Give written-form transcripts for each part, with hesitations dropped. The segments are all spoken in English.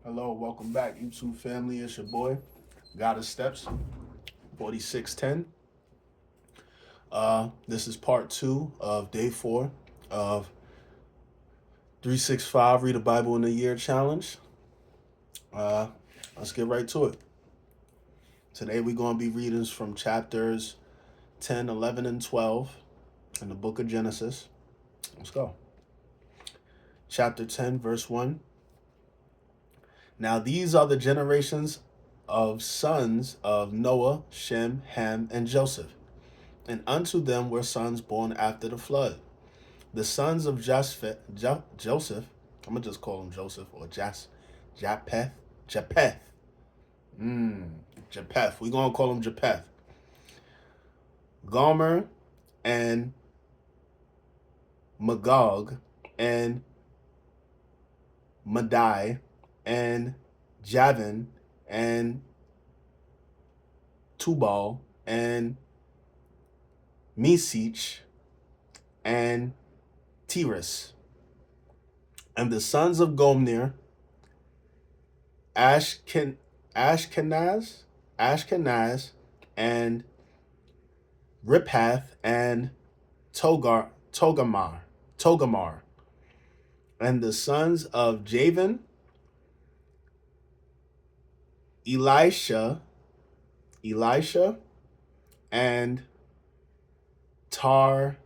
Hello, welcome back, YouTube family. It's your boy, Goddess Steps, 4610. This is part two of day four of 365 Read the Bible in a Year challenge. Uh, let's get right to it. Today we're going to be readings from chapters 10, 11, and 12 in the book of Genesis. Let's go. Chapter 10, verse 1. Now these are the generations of sons of Noah, Shem, Ham, and Joseph. And unto them were sons born after the flood. The sons of Joseph, I'm going to just call him Joseph or Japheth. Japheth. Japheth. We're going to call him Japheth. Gomer and Magog and Madai and Javin and Tubal and Mesich and Tiras. And the sons of Gomner, Ashkenaz, and Riphath and Togamar. And the sons of Javan, Elisha, and Tar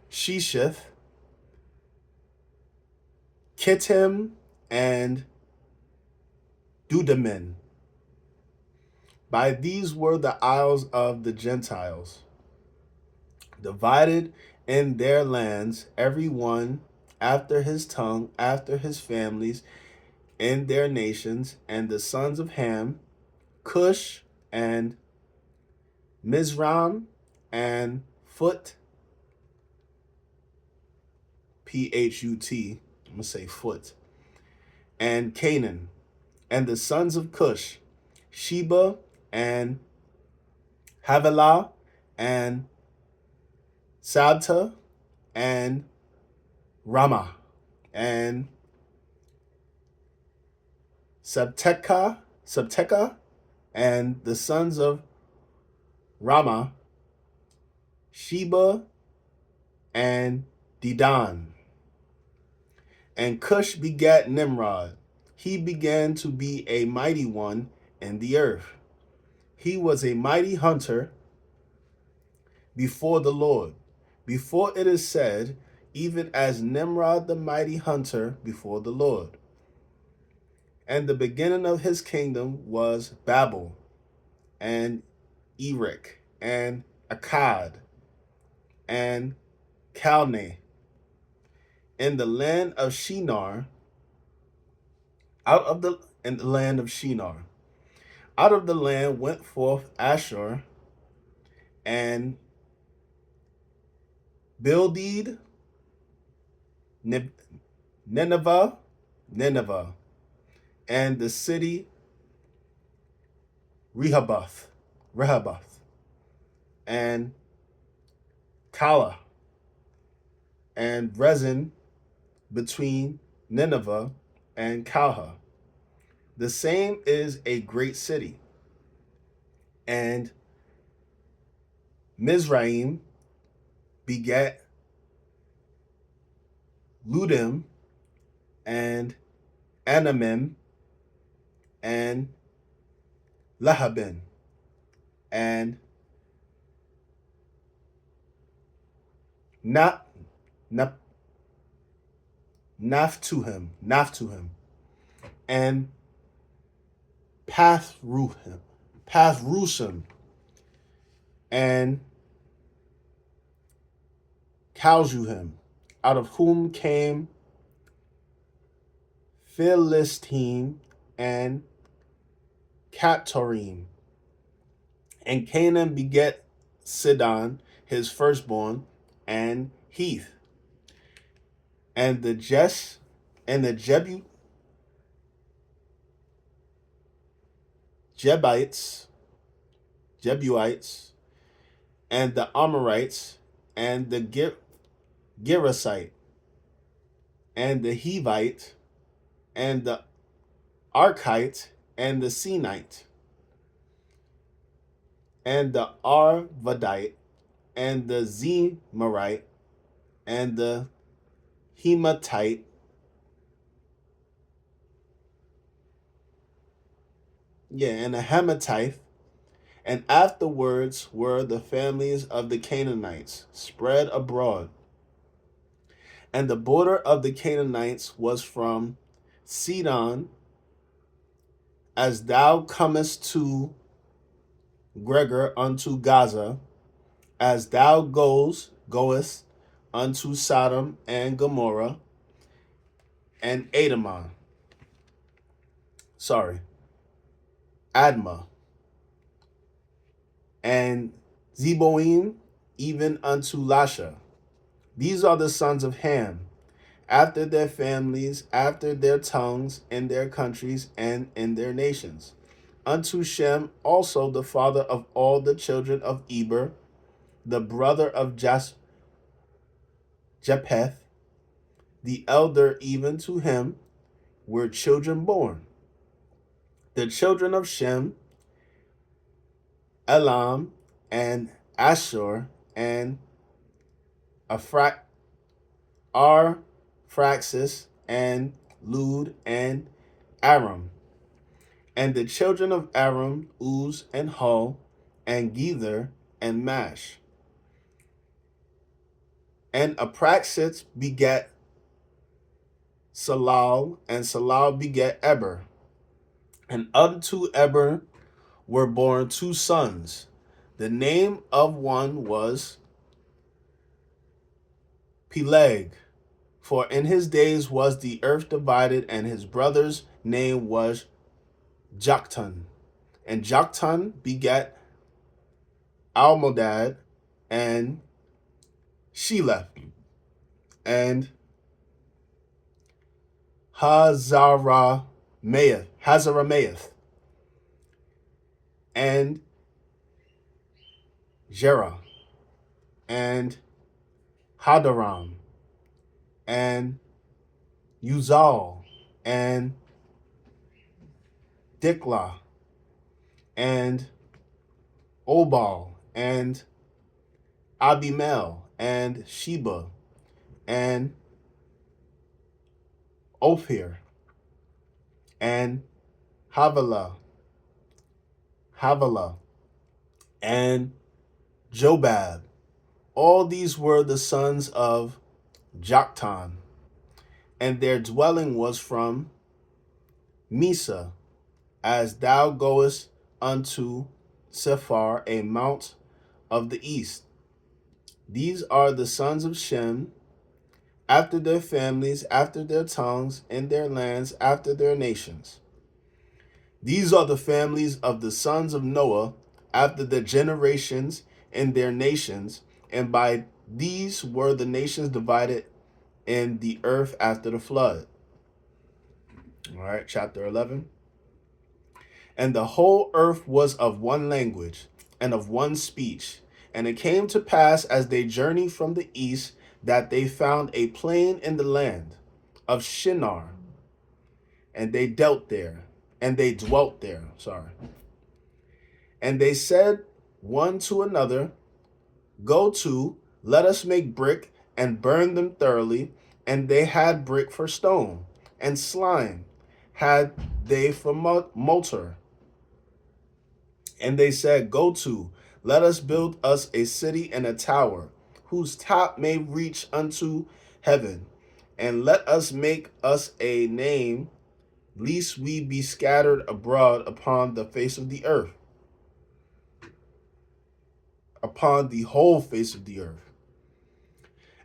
Sheshith, Kittim, and Dudamin. By these were the isles of the Gentiles, divided in their lands, every one after his tongue, after his families, in their nations. And the sons of Ham, Cush, and Mizraim, and Phut, Phut, I'm going to say Foot, and Canaan. And the sons of Cush, Sheba, and Havilah, and Sabta, and Ramah, and Sabteka, and the sons of Ramah, Sheba, and Dedan. And Cush begat Nimrod. He began to be a mighty one in the earth. He was a mighty hunter before the Lord. Before it is said, even as Nimrod the mighty hunter before the Lord. And the beginning of his kingdom was Babel, and Erech, and Akkad, and Calneh. In the land of Shinar, in the land of Shinar. Out of the land went forth Ashur, and Bildad, Nineveh, and the city Rehoboth, and Kala, and Rezin between Nineveh and Calha. The same is a great city. And Mizraim begat Ludim, and Anamim, and Lahabin, and Naphtuhim, and Pathrusim, and Caljuhim, out of whom came Philistine and Captorim. And Canaan begat Sidon, his firstborn, and Heath, and the Jebuites, and the Amorites, and the Girasite, and the Hivite, and the Archite, and the Sinite, and the Arvadite, and the Zemarite, and the Hematite, and the Hamatite, and afterwards were the families of the Canaanites spread abroad. And the border of the Canaanites was from Sidon, as thou comest to Gregor unto Gaza, as thou goest unto Sodom and Gomorrah and Admah, and Zeboim, even unto Lasha. These are the sons of Ham, after their families, after their tongues, in their countries, and in their nations. Unto Shem also the father of all the children of Eber, the brother of Japheth, the elder, even to him were children born. The children of Shem, Elam, and Ashur, and Arphaxis, and Lud, and Aram. And the children of Aram, Uz, and Hul, and Gether, and Mash. And Apraxis begat Salal, and Salal begat Eber. And unto Eber were born two sons. The name of one was Peleg, for in his days was the earth divided, and his brother's name was Joktan. And Joktan begat Almodad, and Sheleph, and Hazaramath, and Jerah, and Hadaram, and Uzal, and Diklah, and Obal, and Abimel, and Sheba, and Ophir, and Havilah, and Jobab. All these were the sons of Joktan, and their dwelling was from Misa, as thou goest unto Sephar, a mount of the east. These are the sons of Shem, after their families, after their tongues, in their lands, after their nations. These are the families of the sons of Noah, after their generations, in their nations, and by these were the nations divided in the earth after the flood. All right, chapter 11. And the whole earth was of one language and of one speech. And it came to pass as they journeyed from the east that they found a plain in the land of Shinar, and they dwelt there. And they said one to another, go to, let us make brick and burn them thoroughly. And they had brick for stone, and slime had they for mortar. And they said, go to, let us build us a city and a tower, whose top may reach unto heaven. And let us make us a name, lest we be scattered abroad upon the face of the earth, upon the whole face of the earth.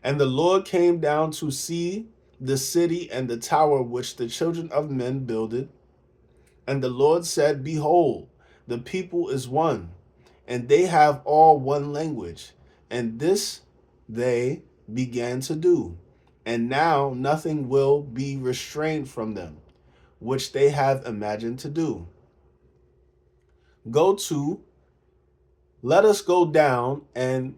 And the Lord came down to see the city and the tower which the children of men builded. And the Lord said, behold, the people is one, and they have all one language. And this they began to do. And now nothing will be restrained from them, which they have imagined to do. Go to, let us go down and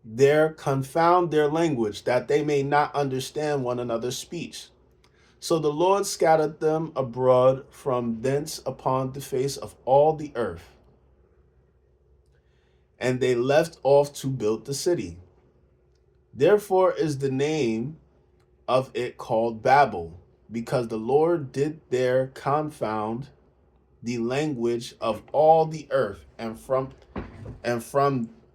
there confound their language, that they may not understand one another's speech. So the Lord scattered them abroad from thence upon the face of all the earth, and they left off to build the city. Therefore is the name of it called Babel, because the Lord did there confound the language of all the earth, and from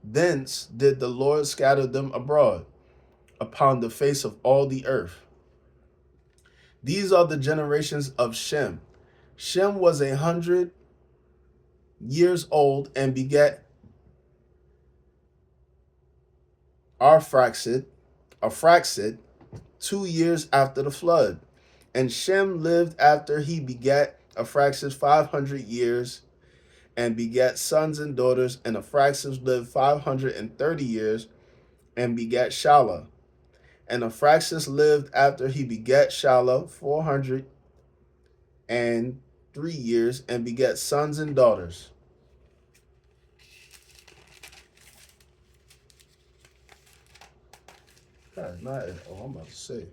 thence did the Lord scatter them abroad upon the face of all the earth. These are the generations of Shem. Shem was 100 years old and begat Arphaxad 2 years after the flood. And Shem lived after he begat Arphaxad 500 years and begat sons and daughters. And Arphaxad lived 530 years and begat Shelah. And Arphaxad lived after he begat Shelah 403 years and begat sons and daughters. That's not it. Oh, I'm about to say.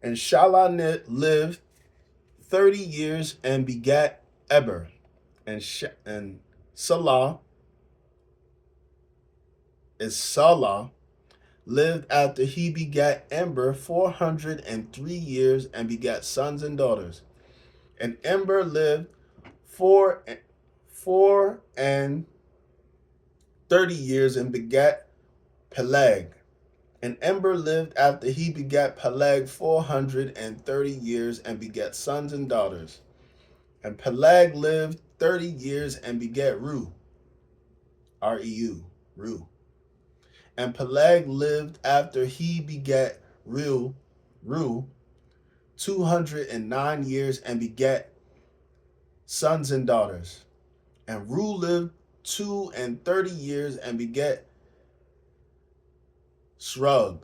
And Shelah lived 30 years and begat Eber. And Salah lived after he begat Ember 403 years and begat sons and daughters. And Ember lived 430 years and begat Peleg. And Ember lived after he begat Peleg 430 years and begat sons and daughters. And Peleg lived 30 years and begat Reu. R-E-U, Reu. And Peleg lived after he begat Reu 209 years and begat sons and daughters. And Reu lived 230 years and begat Srug,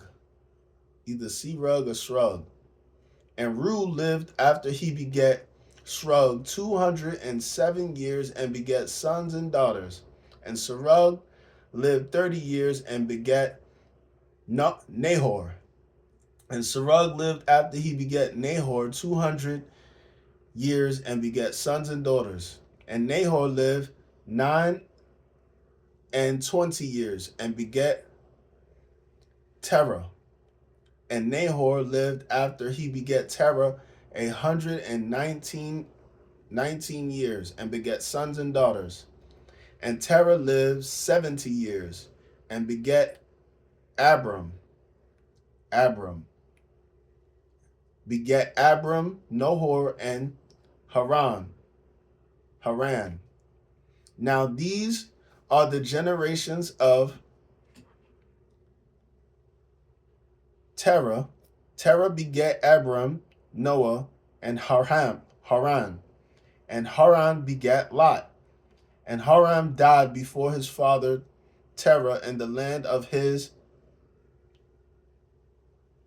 either Serug or Srug. And Reu lived after he begat Srug 207 years and begat sons and daughters. And Serug lived 30 years and begat Nahor. And Serug lived after he begat Nahor 200 years and begat sons and daughters. And Nahor lived 29 years and begat Terah. And Nahor lived after he begat Terah 119 years and begat sons and daughters. And Terah lived 70 years and begat Abram. Begat Abram, Nahor, and Haran. Now these are the generations of Terah. Terah begat Abram, Noah, and Haran. And Haran begat Lot. And Haran died before his father Terah in the land of his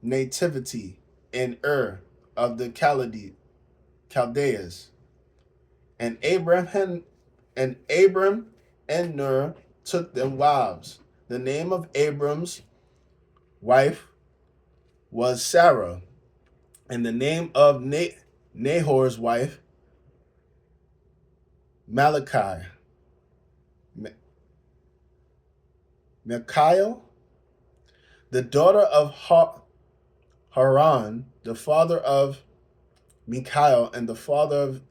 nativity in Ur of the Chaldeans. And Abram and Ner took them wives. The name of Abram's wife was Sarah, and the name of Nahor's wife, Michal. The daughter of Haran, the father of Michal, and the father of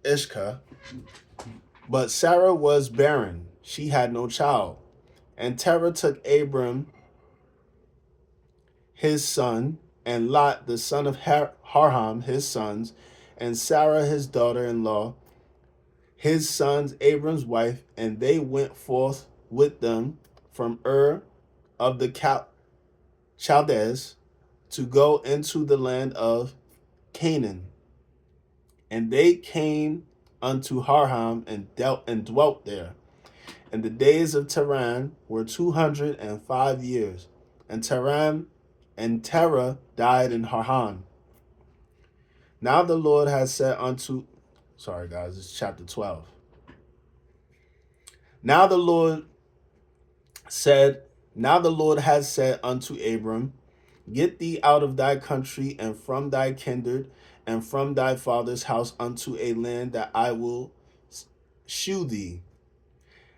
Ishka. But Sarah was barren, she had no child. And Terah took Abram his son, and Lot the son of Haran his sons, and Sarah his daughter-in-law, his sons, Abram's wife, and they went forth with them from Ur of the Chaldees to go into the land of Canaan. And they came unto Haran and dwelt there. And the days of Terah were 205 years. And Terah died in Haran. Now the Lord has said unto, sorry guys, it's chapter 12. Now the Lord has said unto Abram, Get thee out of thy country and from thy kindred and from thy father's house unto a land that I will shew thee.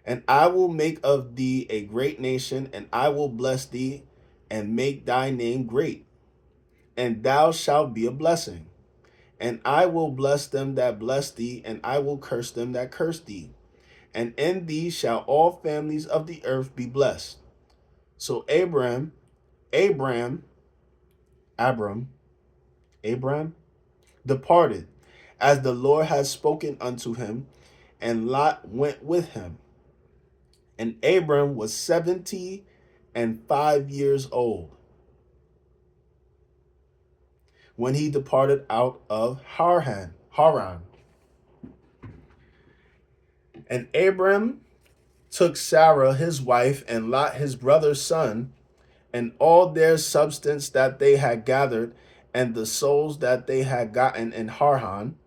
And I will make of thee a great nation, and I will bless thee and make thy name great, and thou shalt be a blessing. And I will bless them that bless thee, and I will curse them that curse thee. And in thee shall all families of the earth be blessed. So Abram departed, as the Lord had spoken unto him, and Lot went with him. And Abram was 75 years old when he departed out of Haran. And Abram took Sarah his wife, and Lot his brother's son, and all their substance that they had gathered, and the souls that they had gotten in Haran.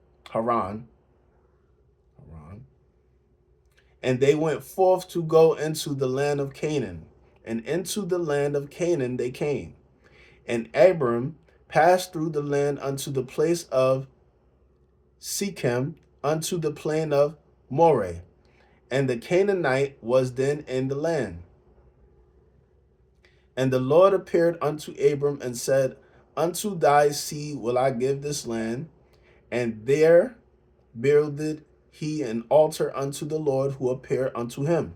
And they went forth to go into the land of Canaan. And into the land of Canaan they came. And Abram passed through the land unto the place of Shechem, unto the plain of Moreh. And the Canaanite was then in the land. And the Lord appeared unto Abram and said, Unto thy seed will I give this land. And there builded he an altar unto the Lord who appeared unto him.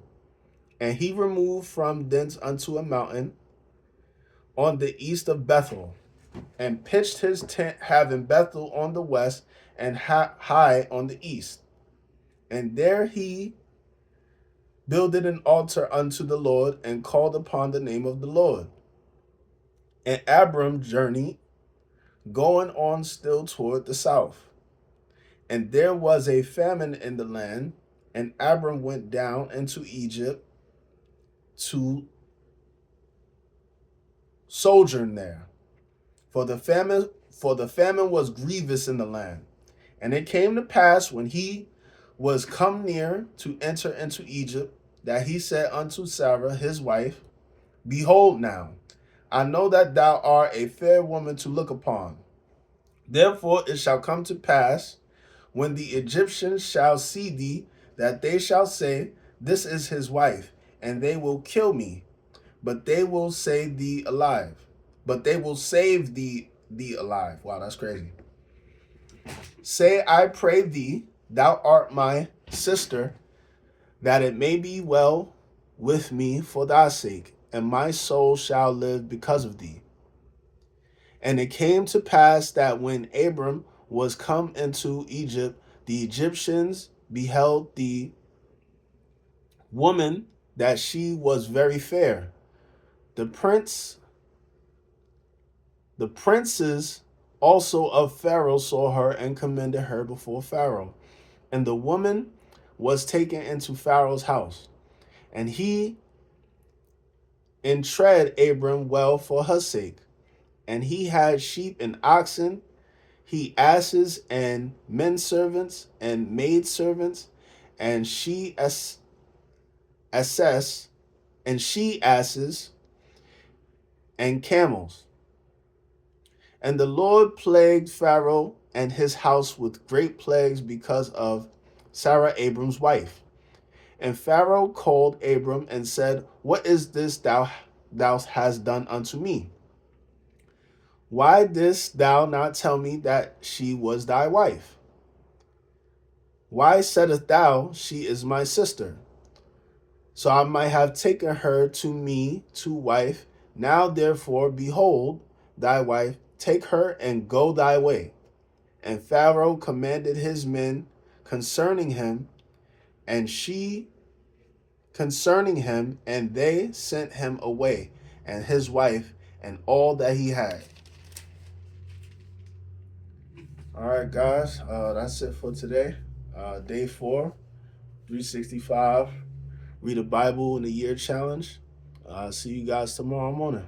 And he removed from thence unto a mountain on the east of Bethel, and pitched his tent, having Bethel on the west and Hai on the east. And there he builded an altar unto the Lord, and called upon the name of the Lord. And Abram journeyed, going on still toward the south. And there was a famine in the land, and Abram went down into Egypt to sojourn there. For the famine was grievous in the land. And it came to pass, when he was come near to enter into Egypt, that he said unto Sarah his wife, Behold now, I know that thou art a fair woman to look upon. Therefore it shall come to pass, when the Egyptians shall see thee, that they shall say, This is his wife, and they will kill me, but they will save thee alive. Wow, that's crazy. Say, I pray thee, thou art my sister, that it may be well with me for thy sake, and my soul shall live because of thee. And it came to pass that when Abram was come into Egypt, the Egyptians beheld the woman, that she was very fair. The princes also of Pharaoh saw her and commended her before Pharaoh. And the woman was taken into Pharaoh's house. And he entreated Abram well for her sake. And he had sheep and oxen, he asses and men servants and maid servants, and she asses and camels. And the Lord plagued Pharaoh and his house with great plagues because of Sarah, Abram's wife. And Pharaoh called Abram and said, What is this thou hast done unto me? Why didst thou not tell me that she was thy wife? Why saidst thou, She is my sister? So I might have taken her to me to wife. Now therefore, behold, thy wife, take her and go thy way. And Pharaoh commanded his men concerning him, and she concerning him, and they sent him away, and his wife, and all that he had. All right, guys, that's it for today. Day 4, 365. Read the Bible in a year challenge. See you guys tomorrow morning.